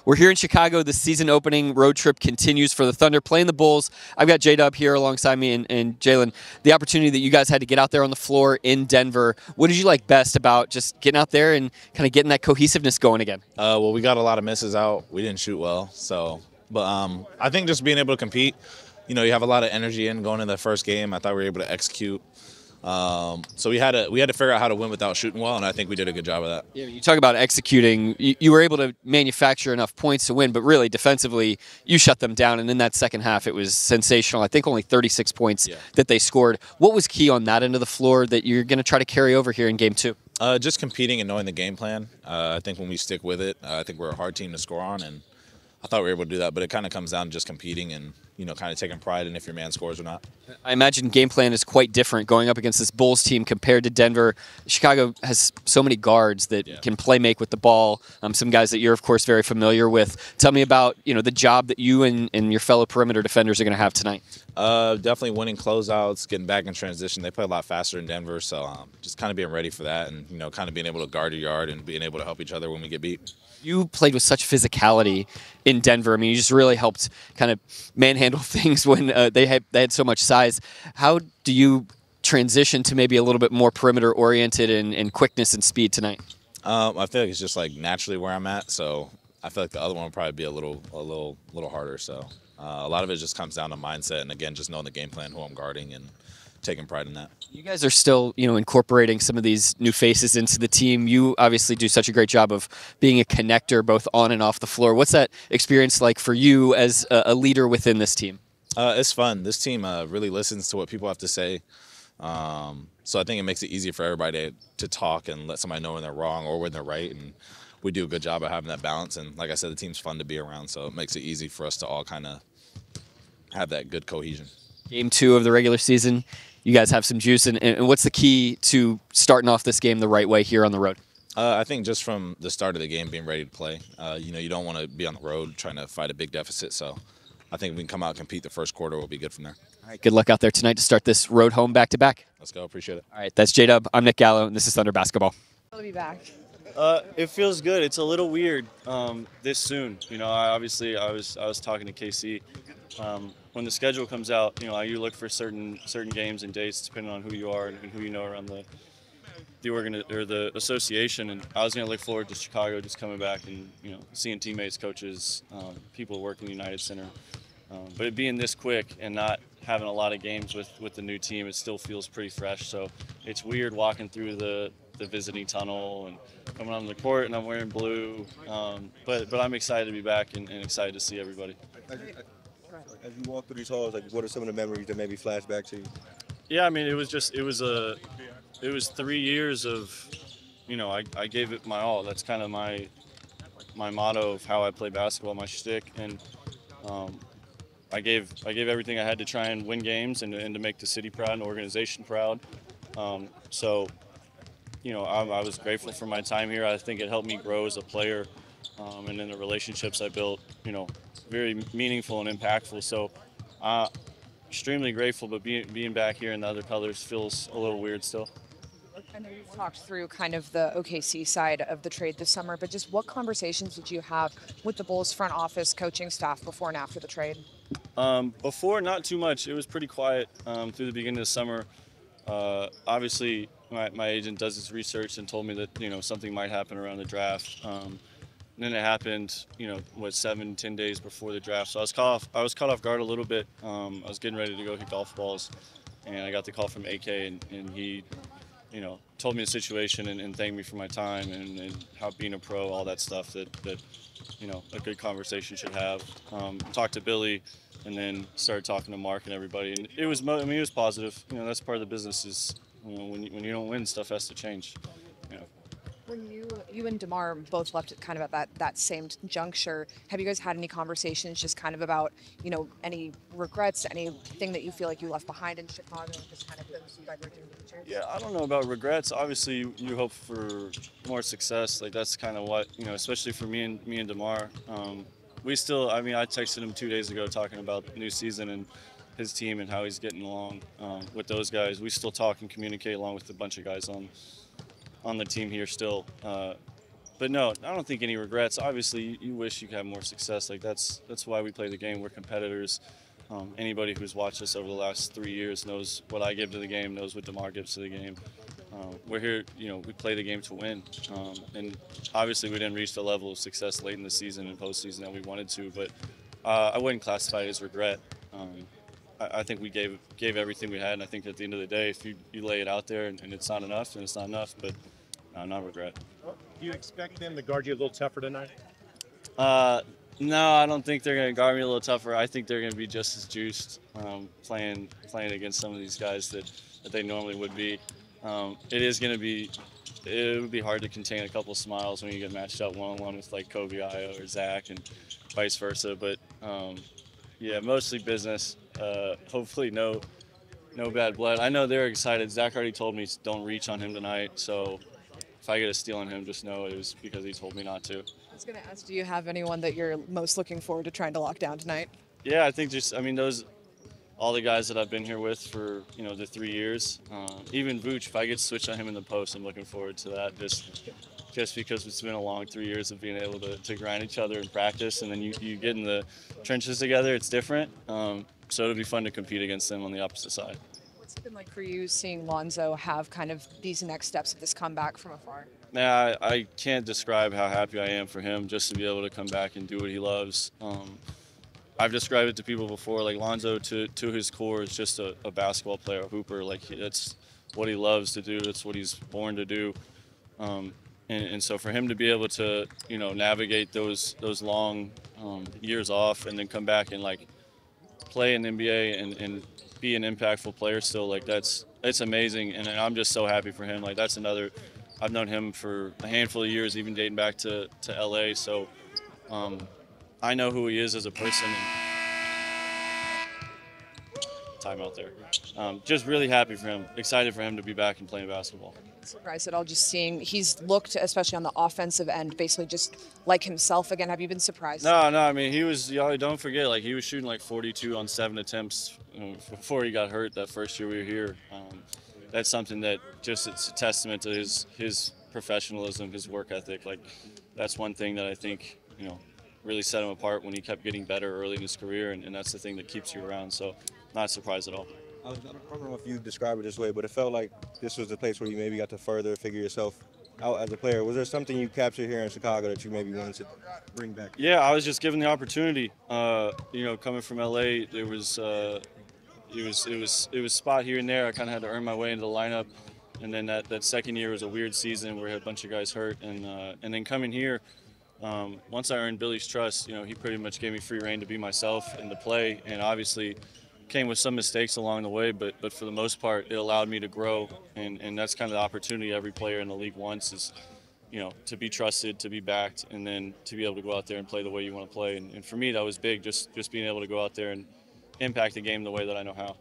We're here in Chicago. The season opening road trip continues for the Thunder playing the Bulls. I've got J-Dub here alongside me and Jalen. The opportunity that you guys had to get out there on the floor in Denver. What did you like best about just getting out there and kind of getting that cohesiveness going again? Well, we got a lot of misses out. We didn't shoot well, but I think just being able to compete. You know, you have a lot of energy in going into the first game. I thought we were able to execute. So we had to figure out how to win without shooting well, and I think we did a good job of that. Yeah, you talk about executing. You were able to manufacture enough points to win, but really defensively, you shut them down. And in that second half, it was sensational. I think only 36 points that they scored. What was key on that end of the floor that you're going to try to carry over here in Game 2? Just competing and knowing the game plan. I think when we stick with it, I think we're a hard team to score on, and I thought we were able to do that. But it kind of comes down to just competing and, you know, kind of taking pride in if your man scores or not. I imagine game plan is quite different going up against this Bulls team compared to Denver. Chicago has so many guards that can play make with the ball. Some guys that you're, of course, very familiar with. Tell me about, you know, the job that you and your fellow perimeter defenders are going to have tonight. Definitely winning closeouts, getting back in transition. They play a lot faster in Denver, so just kind of being ready for that and, you know, kind of being able to guard your yard and being able to help each other when we get beat. You played with such physicality in Denver. I mean, you just really helped kind of manhandle things when they had so much size. How do you transition to maybe a little bit more perimeter oriented and quickness and speed tonight? I feel like it's just like naturally where I'm at, so I feel like the other one will probably be a little harder. So a lot of it just comes down to mindset and again just knowing the game plan, who I'm guarding, and taking pride in that. You guys are still, you know, incorporating some of these new faces into the team. You obviously do such a great job of being a connector both on and off the floor. What's that experience like for you as a leader within this team? It's fun. This team really listens to what people have to say. So I think it makes it easier for everybody to talk and let somebody know when they're wrong or when they're right. And we do a good job of having that balance. And like I said, the team's fun to be around, so it makes it easy for us to all kind of have that good cohesion. Game 2 of the regular season. You guys have some juice, and what's the key to starting off this game the right way here on the road? I think just from the start of the game, being ready to play. You know, you don't want to be on the road trying to fight a big deficit, so I think we can come out and compete the first quarter. We'll be good from there. All right, good luck out there tonight to start this road home back-to-back. Let's go. Appreciate it. All right, that's J-Dub. I'm Nick Gallo, and this is Thunder Basketball. To be back. It feels good. It's a little weird this soon. You know, I was talking to KC. When the schedule comes out, you know, you look for certain games and dates depending on who you are and who you know around the association. And I was going to look forward to Chicago just coming back and, you know, seeing teammates, coaches, people working the United Center. But it being this quick and not having a lot of games with the new team, it still feels pretty fresh. So it's weird walking through the visiting tunnel and coming on the court, and I'm wearing blue. But I'm excited to be back and excited to see everybody. As you walk through these halls, like, what are some of the memories that maybe flash back to you? Yeah, I mean, it was 3 years of, you know, I gave it my all. That's kind of my motto of how I play basketball, my shtick, and I gave everything I had to try and win games and to make the city proud and the organization proud. So, you know, I was grateful for my time here. I think it helped me grow as a player, and then the relationships I built, you know, very meaningful and impactful. So extremely grateful, but being back here in the other colors feels a little weird still. I know you've talked through kind of the OKC side of the trade this summer, but just what conversations did you have with the Bulls front office, coaching staff before and after the trade? Before, not too much. It was pretty quiet through the beginning of the summer. Obviously, my agent does his research and told me that, you know, something might happen around the draft. And then it happened, you know, 7-10 days before the draft. So I was caught off guard a little bit. I was getting ready to go hit golf balls, and I got the call from AK, and he, you know, told me the situation and thanked me for my time and how being a pro, all that stuff that you know, a good conversation should have. Talked to Billy, and then started talking to Mark and everybody, and it was positive. You know, that's part of the business. Is, you know, when you don't win, stuff has to change. You know. When you and DeMar both left kind of at that same juncture, have you guys had any conversations just kind of about, you know, any regrets, anything that you feel like you left behind in Chicago, just kind of those diverging futures? Yeah, I don't know about regrets. Obviously, you hope for more success. Like, that's kind of what, you know, especially for me and DeMar. We still, I mean, I texted him 2 days ago talking about the new season and his team and how he's getting along with those guys. We still talk and communicate along with a bunch of guys on the team here still. but no, I don't think any regrets. Obviously, you wish you could have more success. Like that's why we play the game. We're competitors. Anybody who's watched us over the last 3 years knows what I give to the game, knows what DeMar gives to the game. We're here, we play the game to win. And obviously we didn't reach the level of success late in the season and postseason that we wanted to, but I wouldn't classify it as regret. I think we gave everything we had, and I think at the end of the day, if you lay it out there and it's not enough, then it's not enough, but not regret. Do you expect them to guard you a little tougher tonight? No, I don't think they're going to guard me a little tougher. I think they're going to be just as juiced playing against some of these guys that they normally would be. It would be hard to contain a couple smiles when you get matched up one-on-one with like Kobe, Io, or Zach, and vice versa. But yeah, mostly business. Hopefully no bad blood. I know they're excited. Zach already told me don't reach on him tonight. So if I get a steal on him, just know it was because he told me not to. I was going to ask, do you have anyone that you're most looking forward to trying to lock down tonight? Yeah, I think all the guys that I've been here with for the 3 years. Even Vooch, if I get to switch on him in the post, I'm looking forward to that. Just because it's been a long 3 years of being able to grind each other in practice, and then you get in the trenches together. It's different. So it'll be fun to compete against them on the opposite side. What's it been like for you seeing Lonzo have kind of these next steps of this comeback from afar? Yeah, I can't describe how happy I am for him just to be able to come back and do what he loves. I've described it to people before, like Lonzo to his core is just a basketball player, a hooper. Like that's what he loves to do. That's what he's born to do. And so for him to be able to, navigate those long years off and then come back and like play in the NBA and be an impactful player still, like it's amazing. And I'm just so happy for him. Like that's another. I've known him for a handful of years, even dating back to LA. So I know who he is as a person. Timeout there. Just really happy for him. Excited for him to be back and playing basketball. Surprised at all just seeing he's looked, especially on the offensive end, basically just like himself again. Have you been surprised? No. I mean, he was. Don't forget, like he was shooting like 42 on 7 attempts before he got hurt that first year we were here. That's something that just it's a testament to his professionalism, his work ethic. Like that's one thing that I think really set him apart when he kept getting better early in his career, and that's the thing that keeps you around. So not surprised at all. I don't know if you describe it this way, but it felt like this was the place where you maybe got to further figure yourself out as a player. Was there something you captured here in Chicago that you maybe wanted to bring back? Yeah, I was just given the opportunity. Coming from LA, it was a spot here and there. I kind of had to earn my way into the lineup, and then that second year was a weird season where we had a bunch of guys hurt, and then coming here. Once I earned Billy's trust, he pretty much gave me free rein to be myself and to play, and obviously came with some mistakes along the way, but for the most part, it allowed me to grow, and that's kind of the opportunity every player in the league wants is, to be trusted, to be backed, and then to be able to go out there and play the way you want to play. And for me, that was big, just being able to go out there and impact the game the way that I know how.